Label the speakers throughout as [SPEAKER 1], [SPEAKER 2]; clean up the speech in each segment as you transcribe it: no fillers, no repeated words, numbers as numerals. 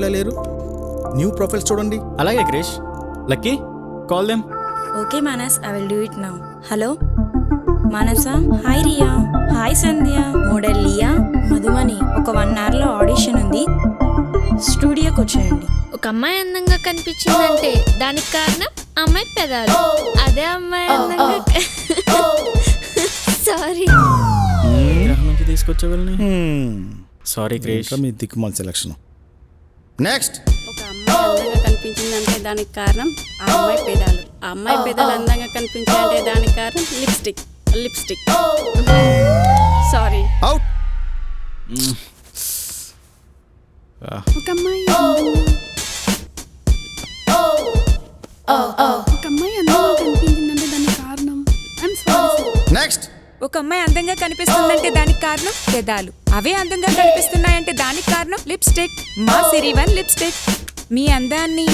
[SPEAKER 1] ఇలా లేరు? New profiles చూడండి.
[SPEAKER 2] అలాగే Krish. Lucky, call them.
[SPEAKER 3] Okay Manas, I will do it now. Hello Manasa. Hi Riya. Hi Sandhya. Model Liya. Madhumani. ఒక 1 hourలో ఆడిషన్ ఉంది, స్టూడియోకి వచ్చేయండి.
[SPEAKER 4] ఒక అమ్మాయి అందంగా కనిపించిందంటే దానికి కారణం అమ్మాయి పెదాలు. అదే అమ్మాయి అందంగా సారీ
[SPEAKER 2] నుంచి తీసుకొచ్చేవాళ్ళని. సారీ క్రిష్.
[SPEAKER 1] మీ దిక్కుమాల సెలక్షన్. నెక్స్ట్.
[SPEAKER 5] ఒక అమ్మాయి అందంగా కనిపించిందంటే దానికి కారణం ఆ అమ్మాయి పెదాలు. ఆ అమ్మాయి పెదాలు అందంగా కనిపించాయంటే దానికి కారణం లిప్స్టిక్. సారీ.
[SPEAKER 1] అవుట్.
[SPEAKER 5] ఒక అమ్మాయి అందంగా కనిపించిందంటే దానికి కారణం
[SPEAKER 1] నెక్స్ట్.
[SPEAKER 6] ఒక అమ్మాయి అందంగా కనిపిస్తుందంటే దానికి కారణం పెదాలు. అవే అందంగా కనిపిస్తున్నాయంటే దానికి కారణం లిప్స్టిక్. మా సిరివన్ లిప్స్టిక్. మీ అందాన్ని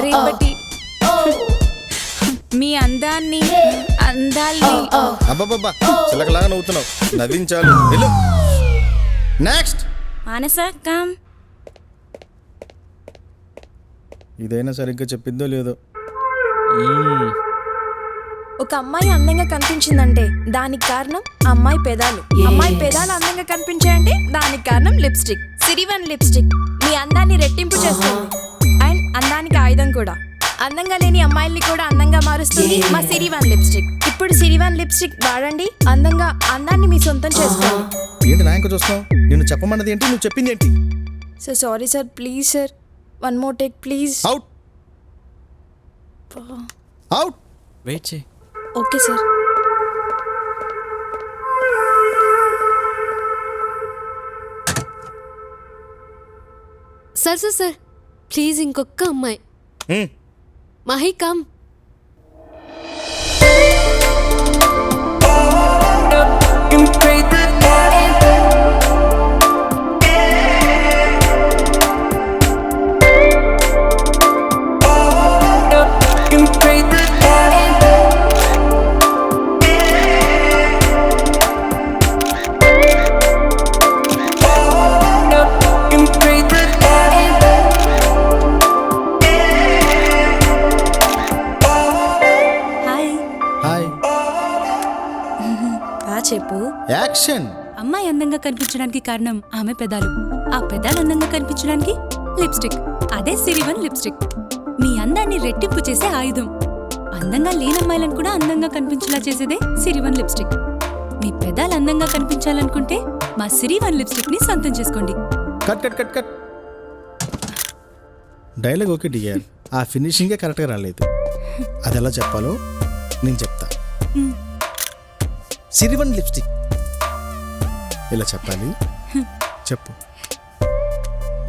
[SPEAKER 6] రేపటి మీ అందాన్ని అందాల్ని
[SPEAKER 1] అబ్బబ్బబ్బా, చిలకలాగా నవ్వుతున్నావు. నవ్వించాలు. నెక్స్ట్.
[SPEAKER 3] మానసా కమ్.
[SPEAKER 1] ఇదైనా సరిగ్గా చెప్పిద్దో లేదో.
[SPEAKER 7] ఒక అమ్మాయి అందంగా కనిపించిందంటే దానికి కారణం అమ్మాయి పెదాలు. అమ్మాయి పెదాలు అందంగా కనిపించాయంటే దానికి కారణం లిప్స్టిక్. సిరివన్ లిప్స్టిక్ మీ అందాన్ని రెట్టింపు చేస్తుంది అండ్ అందానికి ఆయుధం కూడా. అందంగా లేని అమ్మాయిల్ని కూడా అందంగా మారుస్తుంది మా సిరివన్ లిప్స్టిక్. ఇప్పుడు సిరివన్ లిప్స్టిక్ వాడండి, అందాన్ని మీ సొంతం చేసుకోండి.
[SPEAKER 1] ఏంటి నాయకు చూస్తున్నావు? నేను చెప్పమన్నది ఏంటి, నువ్వు చెప్పింది ఏంటి?
[SPEAKER 7] Sir sorry sir, please sir, 1 more take please.
[SPEAKER 1] Out. Out.
[SPEAKER 2] Wait చేయి.
[SPEAKER 7] Okay sir.
[SPEAKER 4] సార్ ప్లీజ్ ఇంకొక అమ్మాయి. మహి కమ్.
[SPEAKER 3] చెప్పు.
[SPEAKER 1] యాక్షన్.
[SPEAKER 6] అమ్మాయి అందంగా కనిపించడానికి కారణం ఆమె పెదాలు. ఆ పెదాలు అందంగా కనిపించడానికి లిప్స్టిక్. అదే సిరివన్ లిప్స్టిక్ మీ అందాన్ని రెట్టింపు చేసే ఆయుధం. అందంగా లేని అమ్మాయిలను కూడా అందంగా కనిపించేలా చేసేదే సిరివన్ లిప్స్టిక్. మీ పెదాలు అందంగా కనిపించాలనుకుంటే మా సిరివన్ లిప్స్టిక్ ని సొంతం చేసుకోండి.
[SPEAKER 1] Cut cut cut cut. Dialogue okay dear, ఆ ఫినిషింగే కరెక్ట్గా రాలేదు. అది ఎలా చెప్పాలో నేను చెప్తా. సిరివన్ లిప్స్టిక్ ఇలా చెప్పాలి. చెప్పు.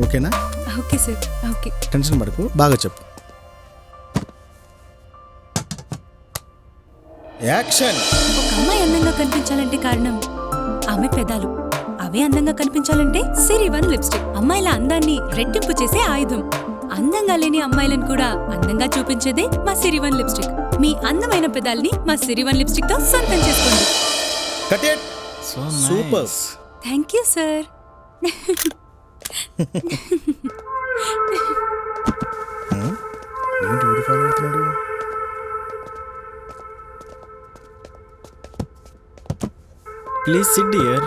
[SPEAKER 1] ఓకేనా?
[SPEAKER 6] Okay sir. ఓకే.
[SPEAKER 1] టెన్షన్ పడకు, బాగా చెప్పు. యాక్షన్.
[SPEAKER 6] ఒక అమ్మాయి అందంగా కనిపించాలంటే కారణం ఆమె పెదాలు. అవే అందంగా కనిపించాలంటే సిరివన్ లిప్స్టిక్ అమ్మాయిల అందాన్ని రెట్టింపు చేసే ఆయుధం. అందంగా లేని అమ్మాయిలను కూడా అందంగా చూపించేదే మా సిరివన్ లిప్స్టిక్. మీ అందమైన పెదాల్ని మా సిరివన్ లిప్స్టిక్ తో సొంతం చేసుకోండి.
[SPEAKER 1] Cut it. Super.
[SPEAKER 6] Thank you sir.
[SPEAKER 1] ఏంటి వీడు ఫాలో అవుతున్నాడు?
[SPEAKER 2] Please SIT dear.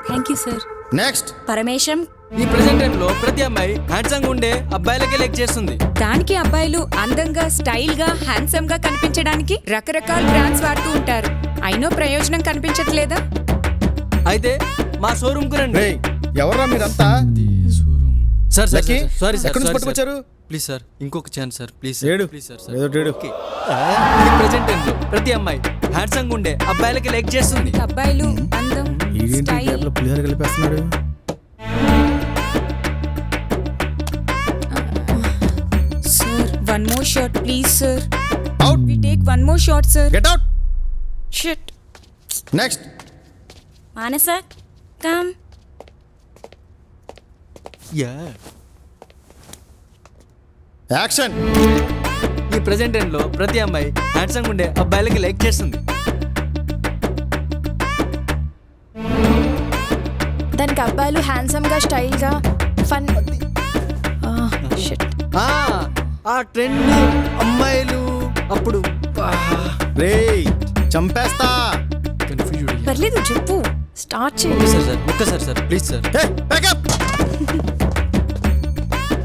[SPEAKER 6] Thank you sir.
[SPEAKER 1] Next.
[SPEAKER 3] Paramesham.
[SPEAKER 8] ఈ ప్రెజెంట్ టైం లో ప్రతి అమ్మాయి హ్యాండ్సమ్ ఉండే అబ్బాయిలకే లైక్ చేస్తుంది.
[SPEAKER 6] దానికి అబ్బాయిలు అందంగా, స్టైల్ గా, హ్యాండ్సమ్ గా కనిపించడానికి రకరకాల బ్రాండ్స్ వాడుతూ ఉంటారు. అయినో ప్రయోజనం కనిపించట్లేదా?
[SPEAKER 8] అయితే మా షోరూమ్ కు రండి.
[SPEAKER 1] ఎవర్రా మీరంతా?
[SPEAKER 8] సార్
[SPEAKER 1] లక్కీ,
[SPEAKER 8] సారీ సార్,
[SPEAKER 1] ఎక్కడి నుంచి పట్టుకొచ్చారు?
[SPEAKER 8] ప్లీజ్ సార్, ఇంకొక ఛాన్స్ సార్, ప్లీజ్
[SPEAKER 1] ఏడు.
[SPEAKER 8] Please sir.
[SPEAKER 1] ఏదో ఏడు.
[SPEAKER 8] ఈ ప్రెజెంట్ టైం లో ప్రతి అమ్మాయి హ్యాండ్సమ్ ఉండే అబ్బాయిలకి లైక్ చేస్తుంది.
[SPEAKER 6] అబ్బాయిలు అందం,
[SPEAKER 1] ఏంటి
[SPEAKER 6] స్టైల్.
[SPEAKER 1] గ్యాప్లో పులిహోర కలిపేస్తున్నాడు?
[SPEAKER 6] Sir 1 more shot please sir.
[SPEAKER 1] Out.
[SPEAKER 6] We take 1 more shot sir.
[SPEAKER 1] Get out.
[SPEAKER 6] Shit.
[SPEAKER 1] Next.
[SPEAKER 3] Manasa come.
[SPEAKER 1] Action.
[SPEAKER 8] ఈ ప్రెజెంట్ టైం లో ప్రతి అమ్మాయి హ్యాండ్సమ్ ఉండే అబ్బాయిలకి లైక్ చేస్తుంది.
[SPEAKER 7] దానికి అబ్బాయిలు హ్యాండ్సమ్ గా, స్టైల్ గా, ఫన్
[SPEAKER 8] ఆ ట్రెండ్ అమ్మాయిలు అప్పుడు
[SPEAKER 1] రేయ్ చంపేస్తా.
[SPEAKER 8] కన్ఫ్యూజ్
[SPEAKER 7] పర్లేదు చెప్పు, స్టార్ట్ చేయి.
[SPEAKER 8] ఒక్కసారి sir please sir.
[SPEAKER 1] Hey backup.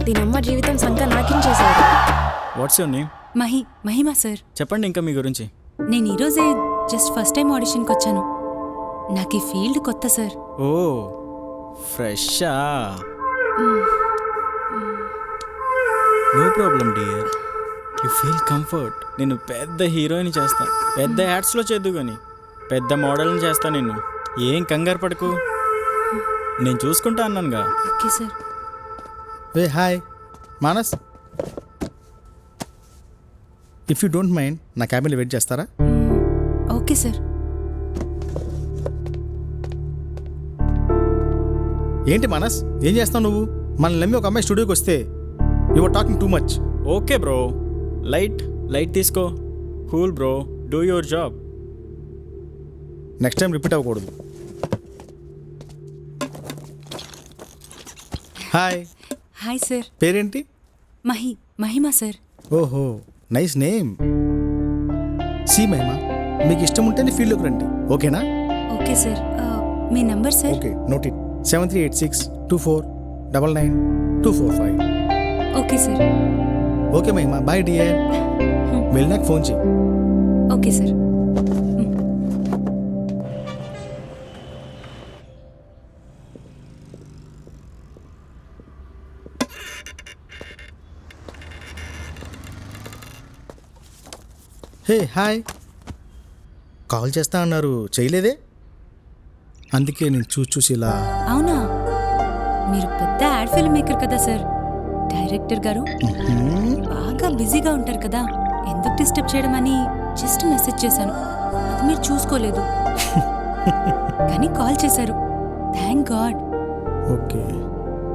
[SPEAKER 7] దీనమ్మ జీవితం సంక నాకించేశారు.
[SPEAKER 2] What's your name?
[SPEAKER 6] Mahima sir.
[SPEAKER 2] చెప్పండి ఇంకా మీ గురించి.
[SPEAKER 6] నేను ఈరోజే జస్ట్ ఫస్ట్ టైం ఆడిషన్కి వచ్చాను. నాకు ఈ ఫీల్డ్ కొత్త సార్.
[SPEAKER 2] ఓ ఫ్రెషా? No problem dear, you feel comfort. నేను పెద్ద హీరోయిన్ చేస్తా, పెద్ద యాడ్స్లో చేద్దు కానీ పెద్ద మోడల్ని చేస్తా. నిన్ను ఏం కంగారు పడకు, నేను చూసుకుంటా అన్నానుగా.
[SPEAKER 6] Okay sir.
[SPEAKER 1] ఏ hi Manas, if you don't mind నా క్యాబిన్లో వెయిట్ చేస్తారా?
[SPEAKER 6] Okay sir.
[SPEAKER 1] ఏంటి మానస్, ఏం చేస్తావు నువ్వు? మనల్ని నమ్మి ఒక అమ్మాయి స్టూడియోకి వస్తే you are talking too much.
[SPEAKER 2] Okay bro, light తీసుకో. Cool bro, do your job.
[SPEAKER 1] Next time repeat అవ్వకూడదు. Hi,
[SPEAKER 6] hi sir.
[SPEAKER 1] పేరేంటి?
[SPEAKER 6] మహిమా సార్.
[SPEAKER 1] ఓహో నైస్ నేమ్. సి మహిమ, మీకు ఇష్టం ఉంటేనే ఫీల్డ్లోకి రండి, ఓకేనా?
[SPEAKER 6] Okay sir. మీ number sir?
[SPEAKER 1] Okay note it. 7386249925.
[SPEAKER 6] Okay sir.
[SPEAKER 1] Okay Mahima, bye dear. వెళ్ళినాక ఫోన్ చేయి.
[SPEAKER 6] Okay sir.
[SPEAKER 1] Hey hi, call చేస్తా అన్నారు చేయలేదే? అందుకే నేను చూసి ఇలా.
[SPEAKER 6] అవునా, మీరు పెద్ద యాడ్ ఫిల్మ్ మేకర్ కదా సార్. డైరెక్టర్ గారు బాగా బిజీగా ఉంటారు కదా, ఎందుకు డిస్టర్బ్ చేయడం అని జస్ట్ మెసేజ్ చేశాను. అది మీరు చూసుకోలేదు కానీ కాల్ చేశారు. Thank God.
[SPEAKER 1] ఓకే